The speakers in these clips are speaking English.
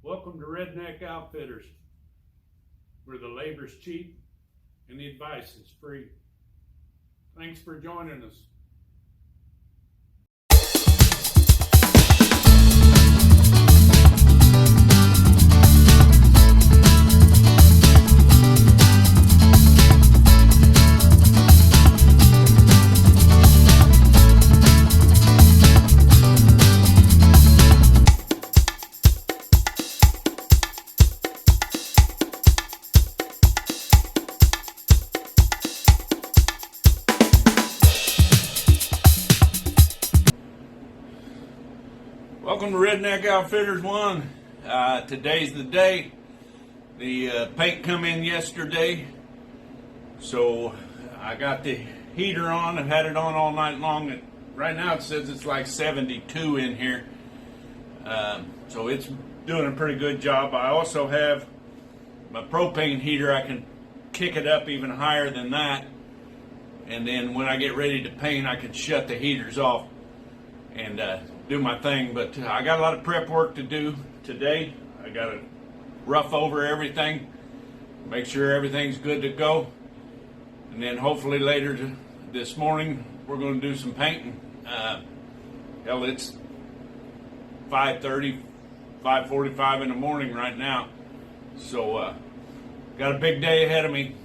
Welcome to Redneck Outfitters, where the labor's cheap and the advice is free. Thanks for joining us. Welcome to Redneck Outfitters 1. Today's the day. The paint come in yesterday, so I got the heater on. I've had it on all night long. Right now it says it's like 72 in here, so it's doing a pretty good job. I also have my propane heater. I can kick it up even higher than that, and then when I get ready to paint, I can shut the heaters off and do my thing. But I got a lot of prep work to do today. I got to rough over everything, make sure everything's good to go, and then hopefully later this morning we're going to do some painting. Hell, it's 5:30, 5:45 in the morning right now, so got a big day ahead of me.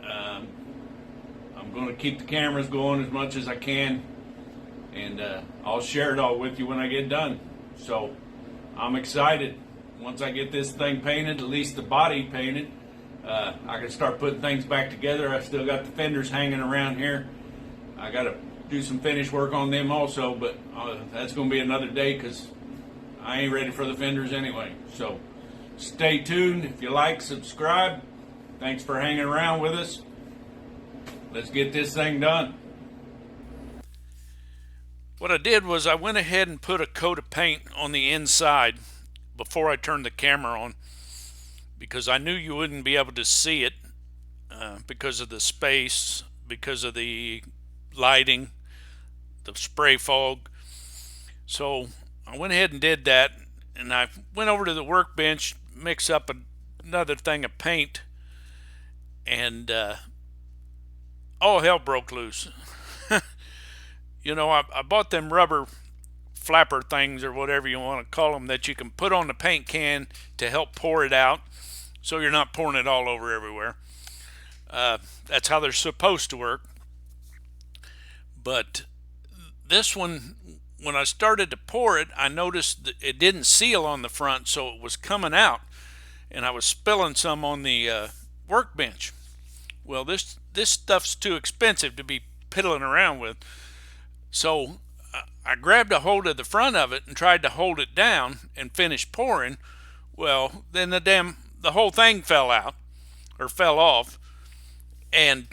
I'm going to keep the cameras going as much as I can, and I'll share it all with you when I get done. So I'm excited. Once I get this thing painted, at least the body painted, I can start putting things back together. I still got the fenders hanging around here. I got to do some finish work on them also, but that's going to be another day because I ain't ready for the fenders anyway. So stay tuned. If you like, subscribe. Thanks for hanging around with us. Let's get this thing done. What I did was I went ahead and put a coat of paint on the inside before I turned the camera on, because I knew you wouldn't be able to see it because of the space, because of the lighting, the spray fog. So I went ahead and did that, and I went over to the workbench, mixed up another thing of paint, and all hell broke loose. You know, I bought them rubber flapper things, or whatever you want to call them, that you can put on the paint can to help pour it out, so you're not pouring it all over everywhere. That's how they're supposed to work. But this one, when I started to pour it, I noticed that it didn't seal on the front, so it was coming out, and I was spilling some on the workbench. Well, this stuff's too expensive to be piddling around with. So I grabbed a hold of the front of it and tried to hold it down and finish pouring. Well, then the whole thing fell out, or fell off, and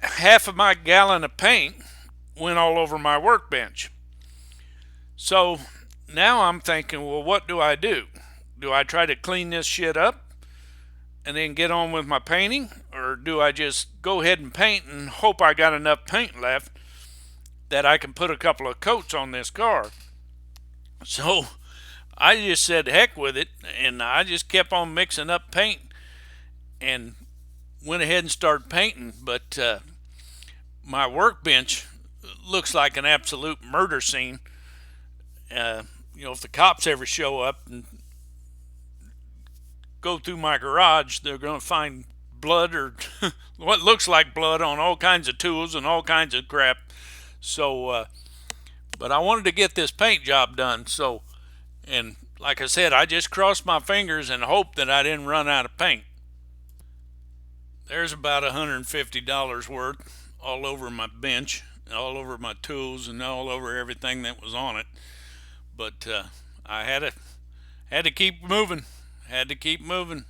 half of my gallon of paint went all over my workbench. So now I'm thinking, well, what do I do? Do I try to clean this shit up and then get on with my painting, or do I just go ahead and paint and hope I got enough paint left that I can put a couple of coats on this car? So I just said heck with it, and I just kept on mixing up paint and went ahead and started painting. But my workbench looks like an absolute murder scene. You know, if the cops ever show up and go through my garage, they're going to find blood, or what looks like blood, on all kinds of tools and all kinds of crap. So, but I wanted to get this paint job done. So, and like I said, I just crossed my fingers and hoped that I didn't run out of paint. There's about $150 worth all over my bench, all over my tools, and all over everything that was on it. But I had to keep moving. Had to keep moving.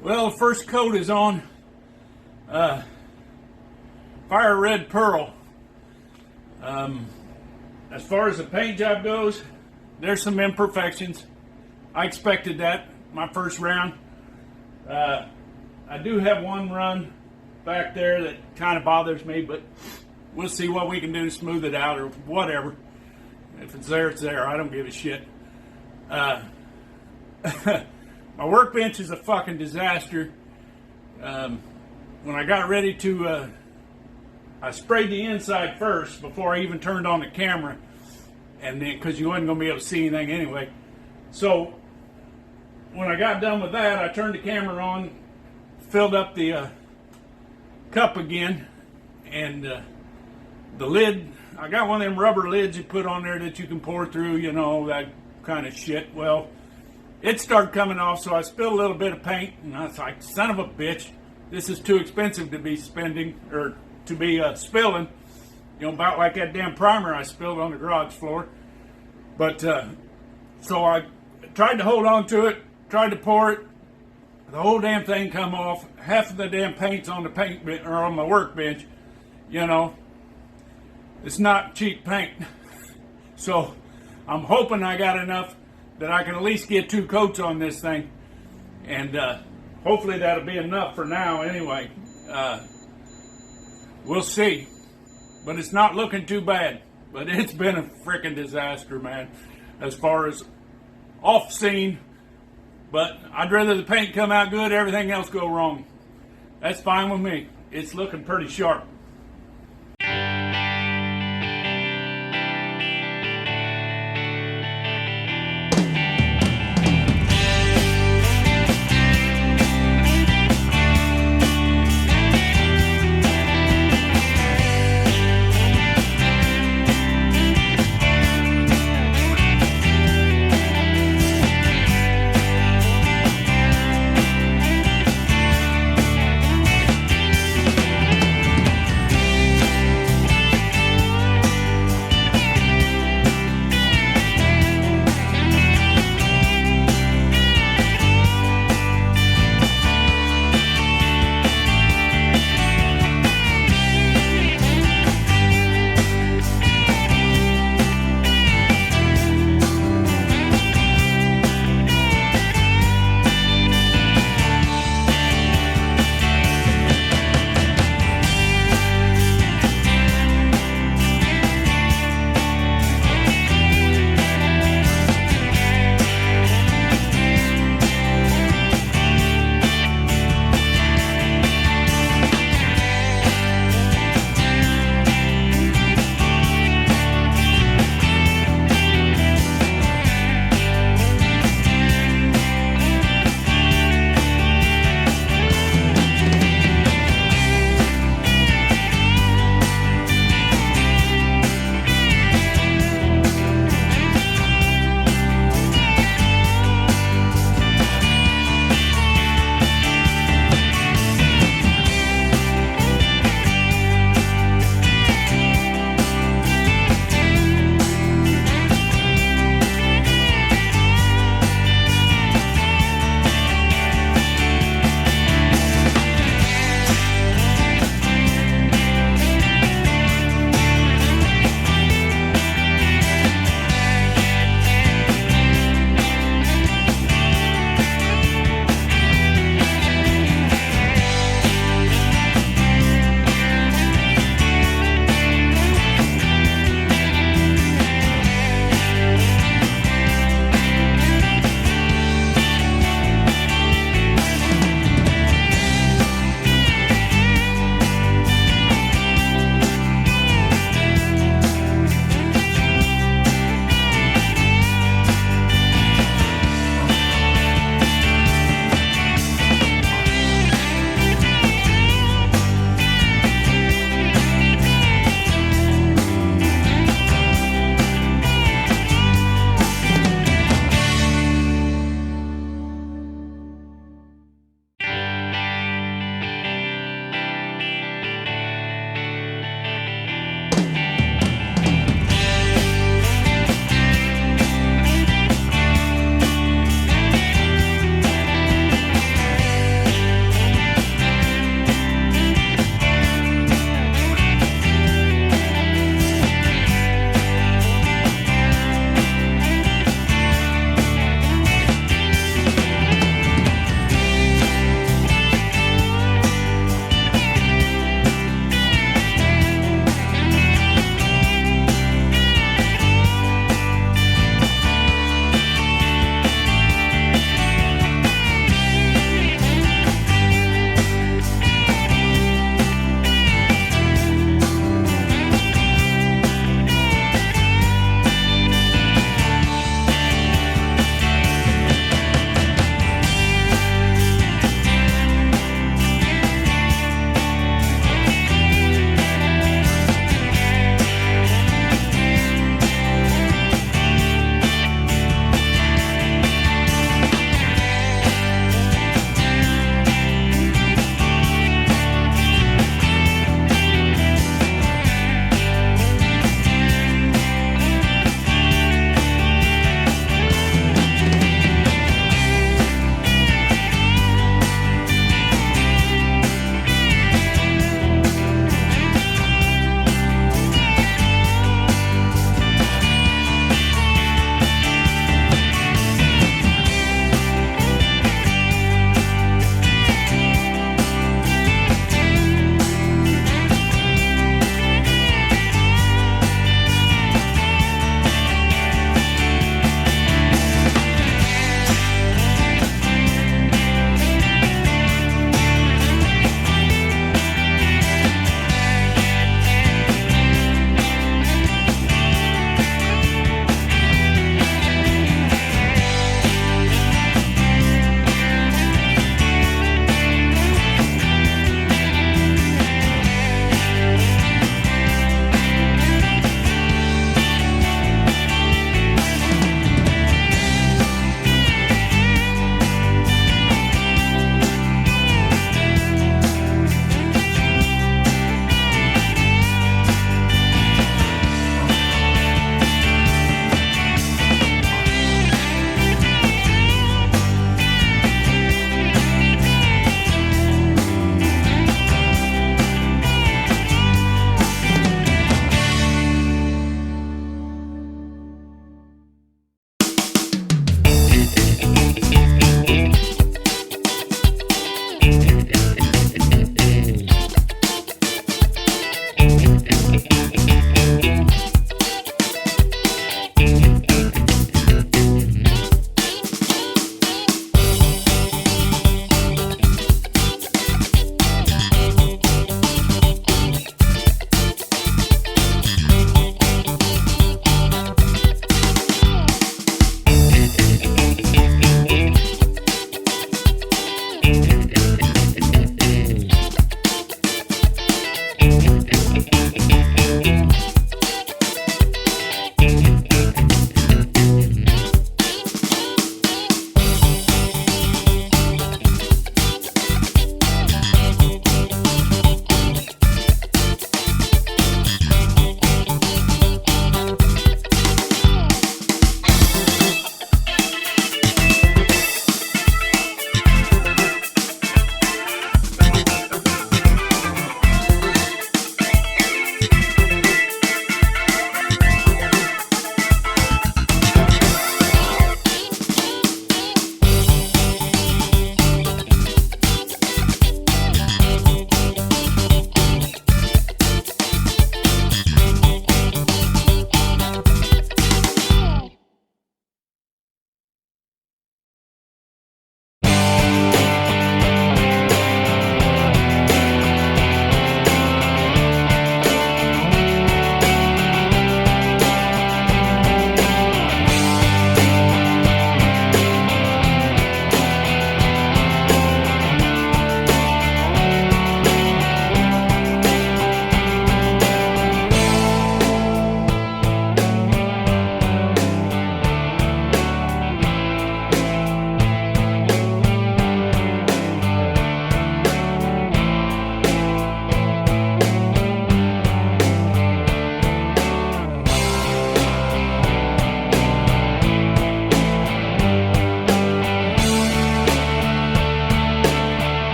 Well, first coat is on fire red pearl. As far as the paint job goes, there's some imperfections. I expected that my first round. I do have one run back there that kind of bothers me, but we'll see what we can do to smooth it out or whatever. If it's there, it's there. I don't give a shit. My workbench is a fucking disaster. When I got ready to, I sprayed the inside first before I even turned on the camera, and then because you wasn't going to be able to see anything anyway. So when I got done with that, I turned the camera on, filled up the cup again, and the lid, I got one of them rubber lids you put on there that you can pour through, you know, that kind of shit. Well, it started coming off, so I spilled a little bit of paint, and I was like, son of a bitch, this is too expensive to be spending, or to be spilling, you know, about like that damn primer I spilled on the garage floor. But, so I tried to hold on to it, tried to pour it, the whole damn thing come off, half of the damn paint's on the paint bench, or on my workbench, you know, it's not cheap paint. So I'm hoping I got enough that I can at least get 2 coats on this thing, and hopefully that'll be enough for now anyway. We'll see, but it's not looking too bad. But it's been a freaking disaster, man, as far as off scene. But I'd rather the paint come out good, everything else go wrong. That's fine with me. It's looking pretty sharp.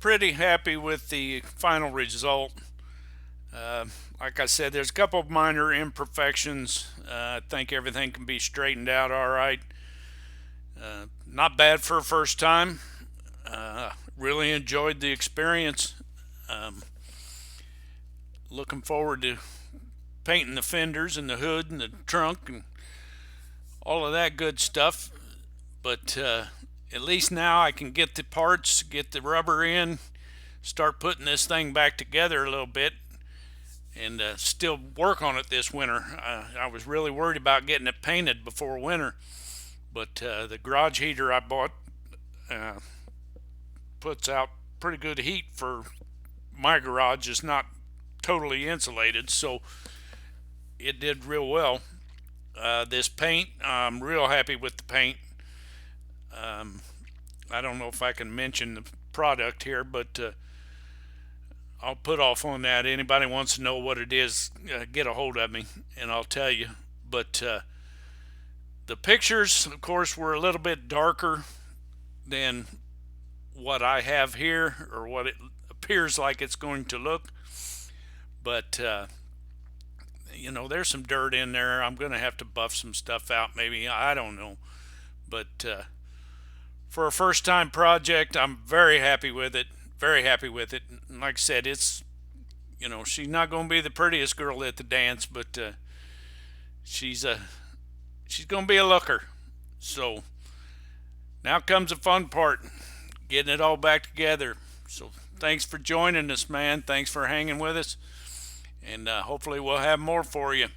pretty happy with the final result. Uh, like I said, there's a couple of minor imperfections. I think everything can be straightened out all right. Not bad for a first time. Really enjoyed the experience. Um, Looking forward to painting the fenders and the hood and the trunk and all of that good stuff. But at least now I can get the parts, get the rubber in, start putting this thing back together a little bit, and still work on it this winter. I was really worried about getting it painted before winter, but the garage heater I bought uh, puts out pretty good heat for my garage. It's not totally insulated, so it did real well. This paint, I'm real happy with the paint. Um, I don't know if I can mention the product here, but I'll put off on that. Anybody wants to know what it is, get a hold of me and I'll tell you. But the pictures, of course, were a little bit darker than what I have here or what it appears like it's going to look. But there's some dirt in there. I'm going to have to buff some stuff out, maybe. I don't know. But for a first time project, I'm very happy with it. Very happy with it. And like I said, she's not going to be the prettiest girl at the dance, but she's going to be a looker. So now comes the fun part, getting it all back together. So thanks for joining us, man. Thanks for hanging with us. And hopefully we'll have more for you.